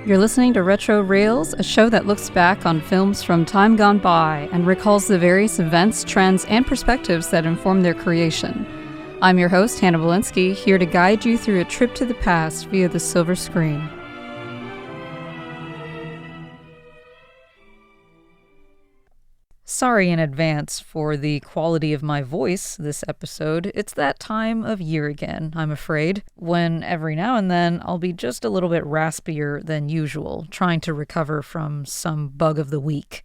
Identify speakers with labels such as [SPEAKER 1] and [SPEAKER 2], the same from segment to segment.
[SPEAKER 1] You're listening to Retro Reels, a show that looks back on films from time gone by and recalls the various events, trends, and perspectives that informed their creation. I'm your host, Hannah Walensky, here to guide you through a trip to the past via the silver screen. Sorry in advance for the quality of my voice this episode. It's that time of year again, I'm afraid, when every now and then I'll be just a little bit raspier than usual, trying to recover from some bug of the week.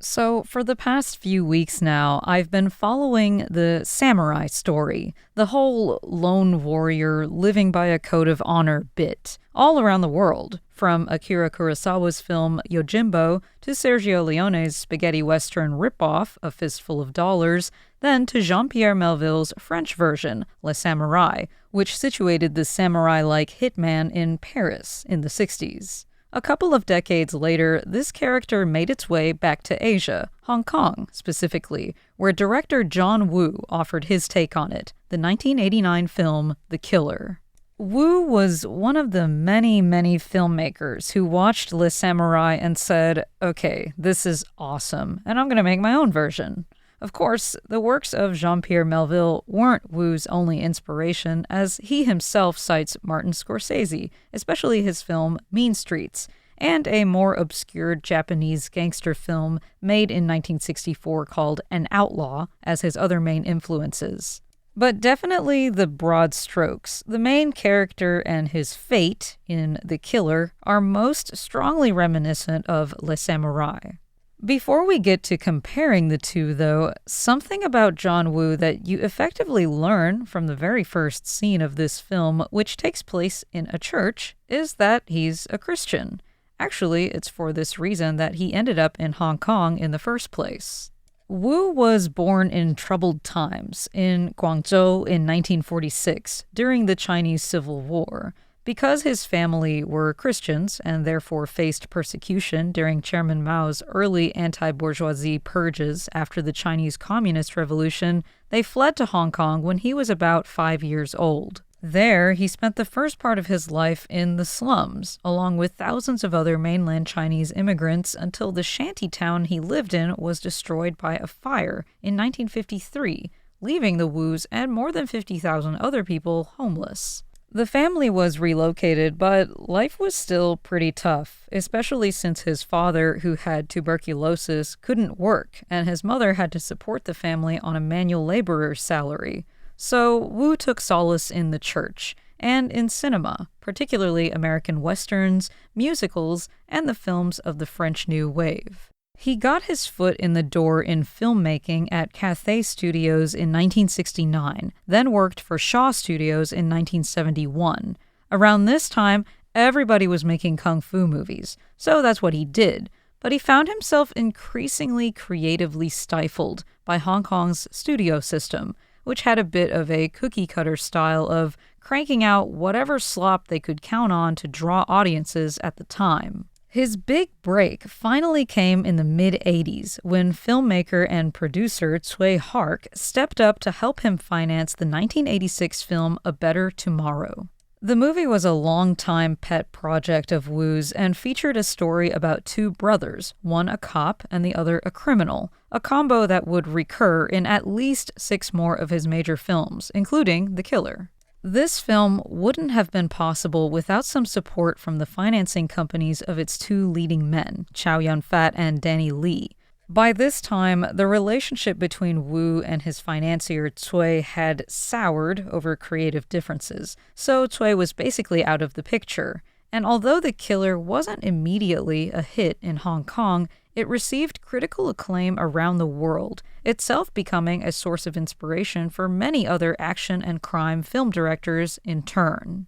[SPEAKER 1] So, for the past few weeks now, I've been following the Samourai story, the whole lone warrior living by a code of honor bit, all around the world, from Akira Kurosawa's film Yojimbo to Sergio Leone's spaghetti western ripoff A Fistful of Dollars, then to Jean Pierre Melville's French version, Le Samourai, which situated the samurai-like hitman in Paris in the 60s. A couple of decades later, this character made its way back to Asia, Hong Kong specifically, where director John Woo offered his take on it, the 1989 film The Killer. Woo was one of the many filmmakers who watched Le Samourai and said, okay, this is awesome, and I'm going to make my own version. Of course, the works of Jean Pierre Melville weren't Woo's only inspiration, as he himself cites Martin Scorsese, especially his film Mean Streets, and a more obscure Japanese gangster film made in 1964 called An Outlaw as his other main influences. But definitely the broad strokes. The main character and his fate in The Killer are most strongly reminiscent of Le Samourai. Before we get to comparing the two, though, something about John Woo that you effectively learn from the very first scene of this film, which takes place in a church, is that he's a Christian. Actually, it's for this reason that he ended up in Hong Kong in the first place. Woo was born in troubled times in Guangzhou in 1946 during the Chinese Civil War. Because his family were Christians and therefore faced persecution during Chairman Mao's early anti-bourgeoisie purges after the Chinese Communist Revolution, they fled to Hong Kong when he was about 5 years old. There, he spent the first part of his life in the slums, along with thousands of other mainland Chinese immigrants until the shanty town he lived in was destroyed by a fire in 1953, leaving the Woos and more than 50,000 other people homeless. The family was relocated, but life was still pretty tough, especially since his father, who had tuberculosis, couldn't work, and his mother had to support the family on a manual laborer's salary. So Woo took solace in the church, and in cinema, particularly American westerns, musicals, and the films of the French New Wave. He got his foot in the door in filmmaking at Cathay Studios in 1969, then worked for Shaw Studios in 1971. Around this time, everybody was making kung fu movies, so that's what he did. But he found himself increasingly creatively stifled by Hong Kong's studio system, which had a bit of a cookie-cutter style of cranking out whatever slop they could count on to draw audiences at the time. His big break finally came in the mid-'80s when filmmaker and producer Tsui Hark stepped up to help him finance the 1986 film A Better Tomorrow. The movie was a long-time pet project of Woo's and featured a story about two brothers, one a cop and the other a criminal, a combo that would recur in at least 6 more of his major films, including The Killer. This film wouldn't have been possible without some support from the financing companies of its 2 leading men, Chow Yun-fat and Danny Lee. By this time, the relationship between Woo and his financier Tsui had soured over creative differences, so Tsui was basically out of the picture. And although The Killer wasn't immediately a hit in Hong Kong, it received critical acclaim around the world, itself becoming a source of inspiration for many other action and crime film directors in turn.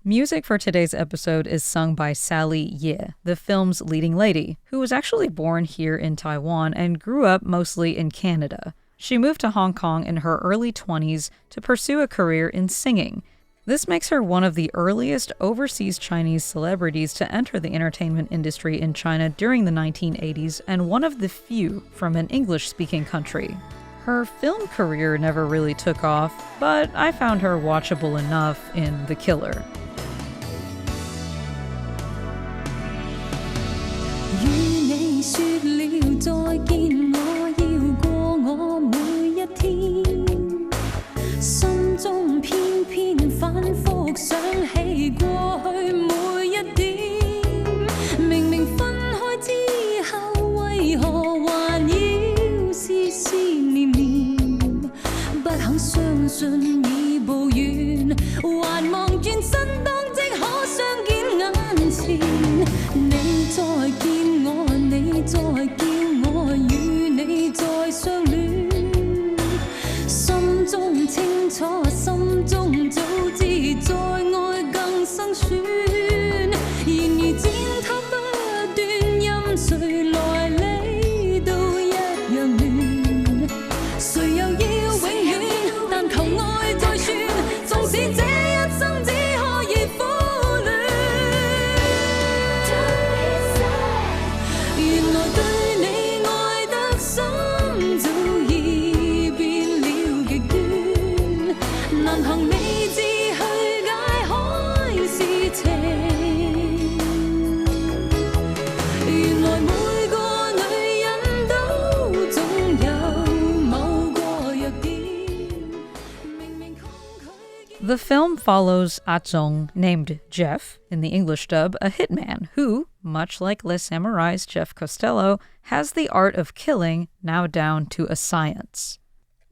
[SPEAKER 1] Music for today's episode is sung by Sally Ye, the film's leading lady, who was actually born here in Taiwan and grew up mostly in Canada. She moved to Hong Kong in her early 20s to pursue a career in singing. This makes her one of the earliest overseas Chinese celebrities to enter the entertainment industry in China during the 1980s and one of the few from an English-speaking country. Her film career never really took off, but I found her watchable enough in The Killer.
[SPEAKER 2] 再見我，要過我每一天，心中偏偏反覆想起過去每一點，明明分開之後，為何還要思思念念？不肯相信已步遠，還望轉身當即可相見眼前。你再見我，你再叫我與你再相戀，心中清楚，心中早知再愛更生酸。然而剪輯不斷，任誰來理都一樣亂。誰又要永遠？但求愛再算，縱使這一生只可以苦戀。原來對你愛得深，早已變了極端，難行理智去解開是情。原來每個女人都總有某個弱點，明明抗拒。
[SPEAKER 1] The film follows Atzong, named Jeff, in the English dub, a hitman who, much like Les Samourai's Jeff Costello, has the art of killing now down to a science.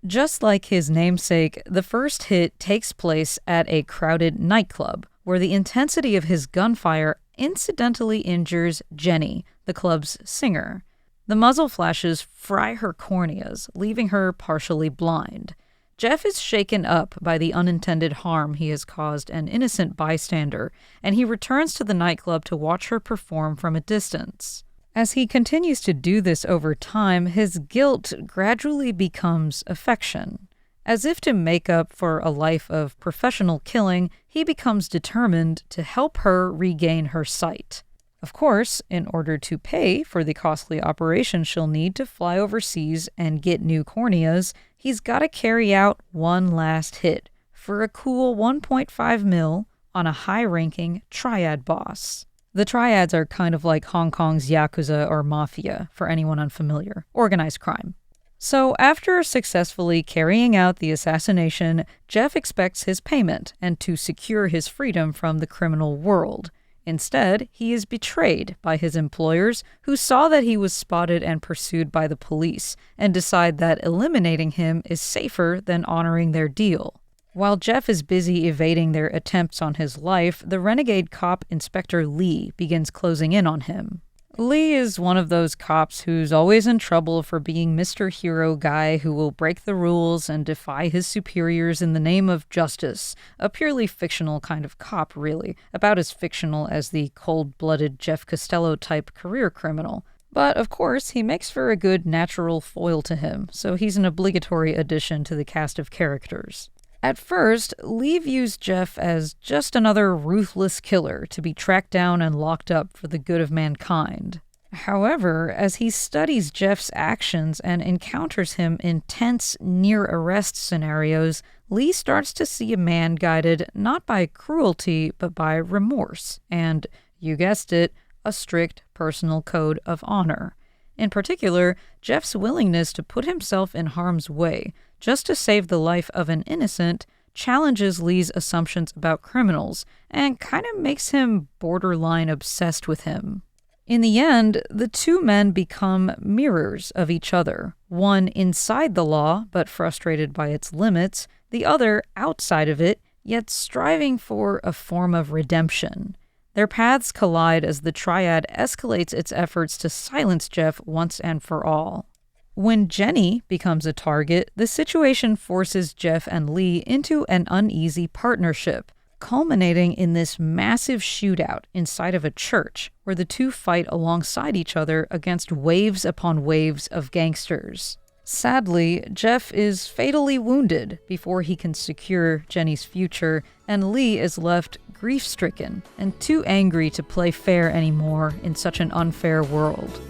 [SPEAKER 1] Just like his namesake, the first hit takes place at a crowded nightclub, where the intensity of his gunfire incidentally injures Jenny, the club's singer. The muzzle flashes fry her corneas, leaving her partially blind. Jeff is shaken up by the unintended harm he has caused an innocent bystander, and he returns to the nightclub to watch her perform from a distance. As he continues to do this over time, his guilt gradually becomes affection. As if to make up for a life of professional killing, he becomes determined to help her regain her sight. Of course, in order to pay for the costly operation she'll need to fly overseas and get new corneas, he's got to carry out one last hit for a cool 1.5 mil on a high-ranking triad boss. The triads are kind of like Hong Kong's Yakuza or Mafia, for anyone unfamiliar. Organized crime. So after successfully carrying out the assassination, Jeff expects his payment and to secure his freedom from the criminal world. Instead, he is betrayed by his employers, who saw that he was spotted and pursued by the police, and decide that eliminating him is safer than honoring their deal. While Jeff is busy evading their attempts on his life, the renegade cop Inspector Lee begins closing in on him. Lee is one of those cops who's always in trouble for being Mr. Hero guy who will break the rules and defy his superiors in the name of justice. A purely fictional kind of cop, really. About as fictional as the cold-blooded Jeff Costello-type career criminal. But, of course, he makes for a good natural foil to him, so he's an obligatory addition to the cast of characters. At first, Lee views Jeff as just another ruthless killer to be tracked down and locked up for the good of mankind. However, as he studies Jeff's actions and encounters him in tense, near-arrest scenarios, Lee starts to see a man guided not by cruelty, but by remorse, and, you guessed it, a strict personal code of honor. In particular, Jeff's willingness to put himself in harm's way just to save the life of an innocent challenges Lee's assumptions about criminals and kind of makes him borderline obsessed with him. In the end, the two men become mirrors of each other, one inside the law but frustrated by its limits, the other outside of it, yet striving for a form of redemption. Their paths collide as the triad escalates its efforts to silence Jeff once and for all. When Jenny becomes a target, the situation forces Jeff and Lee into an uneasy partnership, culminating in this massive shootout inside of a church where the two fight alongside each other against waves upon waves of gangsters. Sadly, Jeff is fatally wounded before he can secure Jenny's future, and Lee is left grief-stricken and too angry to play fair anymore in such an unfair world.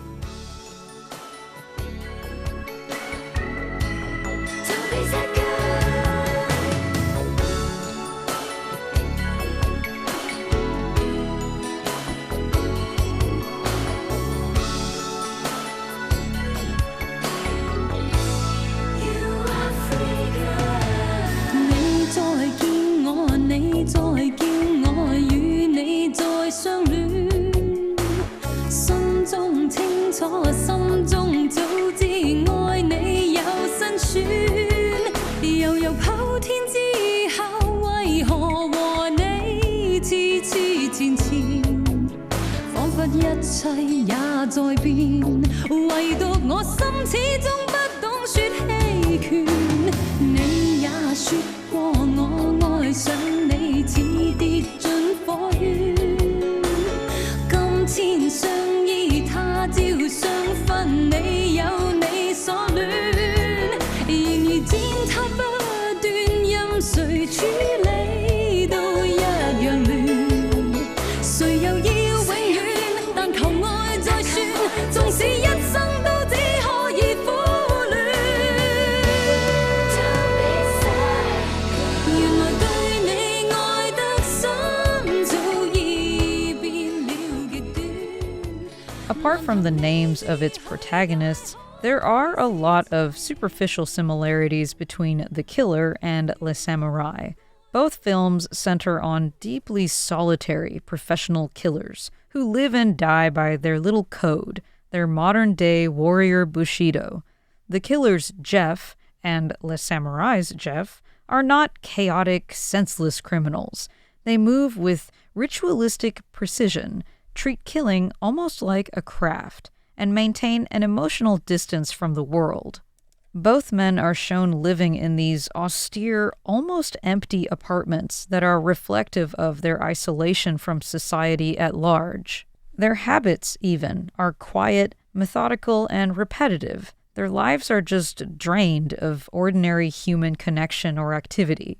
[SPEAKER 2] 前，彷彿一切也在變，唯獨我心始終不懂說棄權。你也說過我愛上你似跌進火圈，今天相依他朝相分，你有你所戀，然而踐踏不斷，任誰處理都一樣亂。誰又要永遠？但求愛再算，縱使一生都只可以苦戀。原來對你愛得深，早已變了極端。
[SPEAKER 1] Apart from the names of its protagonists, there are a lot of superficial similarities between The Killer and Les Samourai. Both films center on deeply solitary professional killers who live and die by their little code, their modern-day warrior Bushido. The Killer's Jeff and Les Samourai's Jeff are not chaotic, senseless criminals. They move with ritualistic precision, treat killing almost like a craft, and maintain an emotional distance from the world. Both men are shown living in these austere, almost empty apartments that are reflective of their isolation from society at large. Their habits, even, are quiet, methodical, and repetitive. Their lives are just drained of ordinary human connection or activity.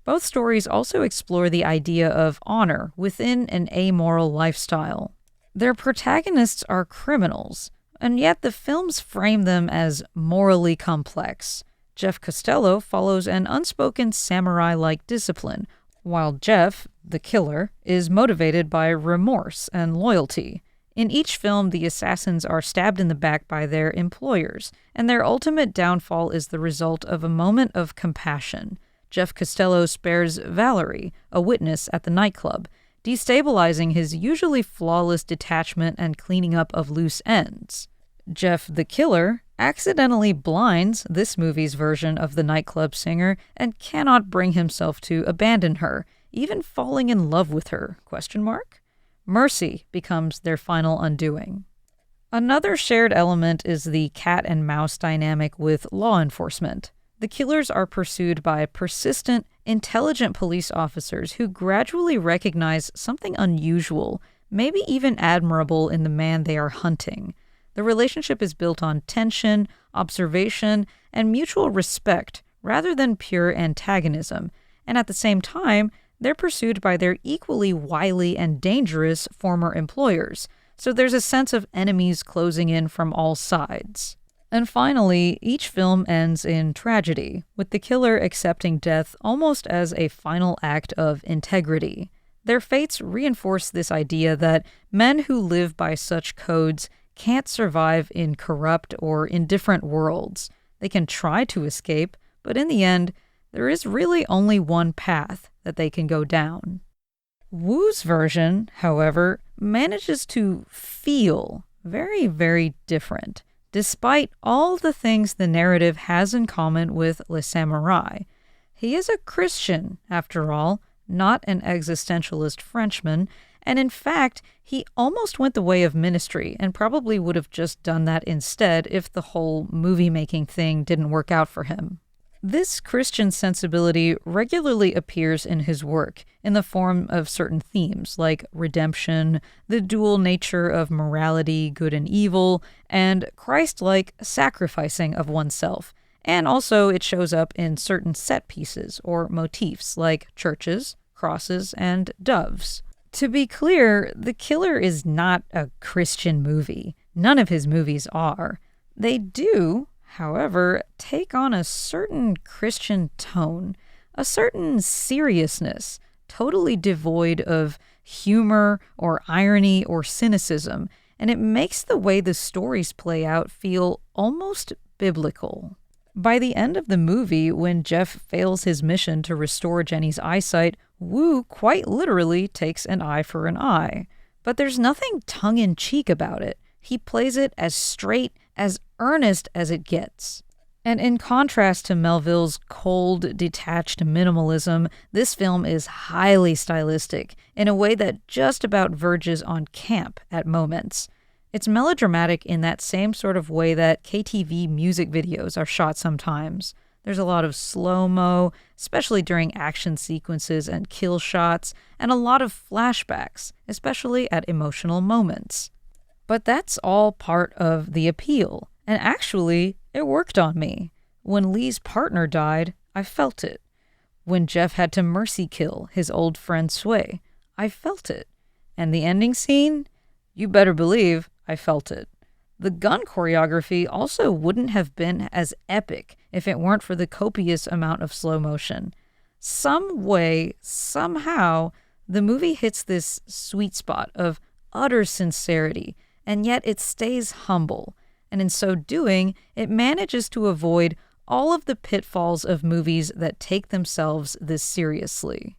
[SPEAKER 1] Both stories also explore the idea of honor within an amoral lifestyle. Their protagonists are criminals, and yet the films frame them as morally complex. Jeff Costello follows an unspoken samurai-like discipline, while Jeff, the killer, is motivated by remorse and loyalty. In each film, the assassins are stabbed in the back by their employers, and their ultimate downfall is the result of a moment of compassion. Jeff Costello spares Valerie, a witness at the nightclub, destabilizing his usually flawless detachment and cleaning up of loose ends. Jeff the Killer accidentally blinds this movie's version of the nightclub singer and cannot bring himself to abandon her, even falling in love with her, ? Mercy becomes their final undoing. Another shared element is the cat and mouse dynamic with law enforcement. The killers are pursued by persistent, intelligent police officers who gradually recognize something unusual, maybe even admirable in the man they are hunting. The relationship is built on tension, observation, and mutual respect rather than pure antagonism, and at the same time, they're pursued by their equally wily and dangerous former employers, so there's a sense of enemies closing in from all sides. And finally, each film ends in tragedy, with the killer accepting death almost as a final act of integrity. Their fates reinforce this idea that men who live by such codes can't survive in corrupt or indifferent worlds. They can try to escape, but in the end, there is really only one path that they can go down. Wu's version, however, manages to feel very, very different, despite all the things the narrative has in common with Les Samourai. He is a Christian, after all, not an existentialist Frenchman, and in fact, he almost went the way of ministry and probably would have just done that instead if the whole movie-making thing didn't work out for him. This Christian sensibility regularly appears in his work in the form of certain themes like redemption, the dual nature of morality, good and evil, and Christ-like sacrificing of oneself. And also it shows up in certain set pieces or motifs like churches, crosses, and doves. To be clear, The Killer is not a Christian movie. None of his movies are. They do, however, take on a certain Christian tone, a certain seriousness, totally devoid of humor or irony or cynicism, and it makes the way the stories play out feel almost biblical. By the end of the movie, when Jeff fails his mission to restore Jenny's eyesight, Wu quite literally takes an eye for an eye. But there's nothing tongue-in-cheek about it. He plays it as straight, as earnest as it gets. And in contrast to Melville's cold, detached minimalism, this film is highly stylistic in a way that just about verges on camp at moments. It's melodramatic in that same sort of way that KTV music videos are shot sometimes. There's a lot of slow-mo, especially during action sequences and kill shots, and a lot of flashbacks, especially at emotional moments. But that's all part of the appeal, and actually, it worked on me. When Lee's partner died, I felt it. When Jeff had to mercy kill his old friend Sway, I felt it. And the ending scene? You better believe I felt it. The gun choreography also wouldn't have been as epic if it weren't for the copious amount of slow motion. Some way, somehow, the movie hits this sweet spot of utter sincerity, and yet it stays humble. And in so doing, it manages to avoid all of the pitfalls of movies that take themselves this seriously.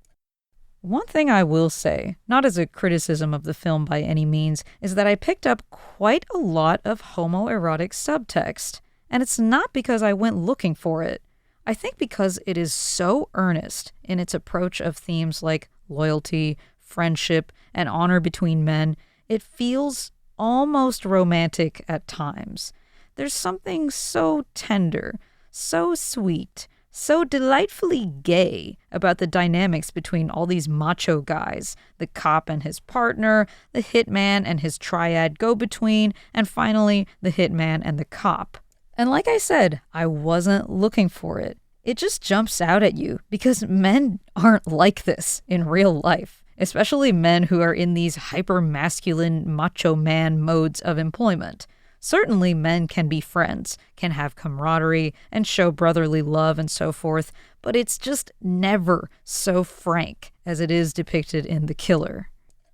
[SPEAKER 1] One thing I will say, not as a criticism of the film by any means, is that I picked up quite a lot of homoerotic subtext. And it's not because I went looking for it. I think because it is so earnest in its approach of themes like loyalty, friendship, and honor between men, it feels almost romantic at times. There's something so tender, so sweet, so delightfully gay about the dynamics between all these macho guys, the cop and his partner, the hitman and his triad go-between, and finally, the hitman and the cop. And like I said, I wasn't looking for it. It just jumps out at you because men aren't like this in real life, especially men who are in these hyper-masculine macho man modes of employment. Certainly men can be friends, can have camaraderie, and show brotherly love and so forth, but it's just never so frank as it is depicted in The Killer.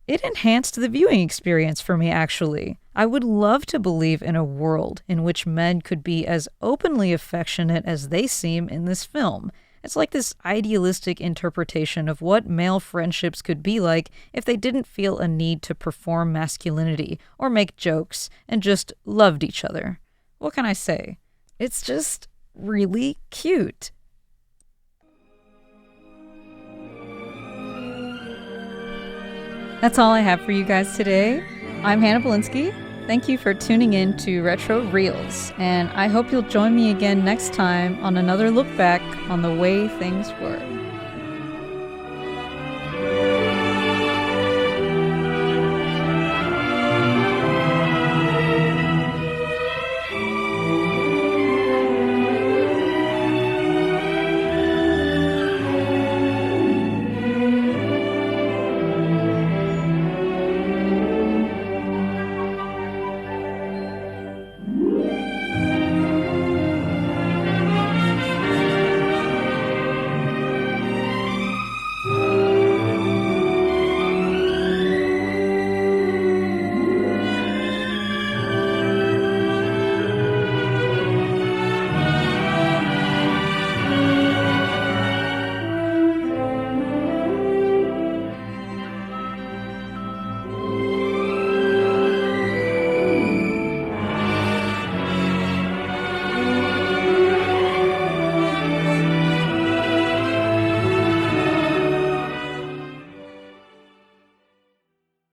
[SPEAKER 1] It enhanced the viewing experience for me, actually. I would love to believe in a world in which men could be as openly affectionate as they seem in this film. It's like this idealistic interpretation of what male friendships could be like if they didn't feel a need to perform masculinity or make jokes and just loved each other. What can I say? It's just really cute. That's all I have for you guys today. I'm Hannah Belinsky. Thank you for tuning in to Retro Reels, and I hope you'll join me again next time on another look back on the way things were.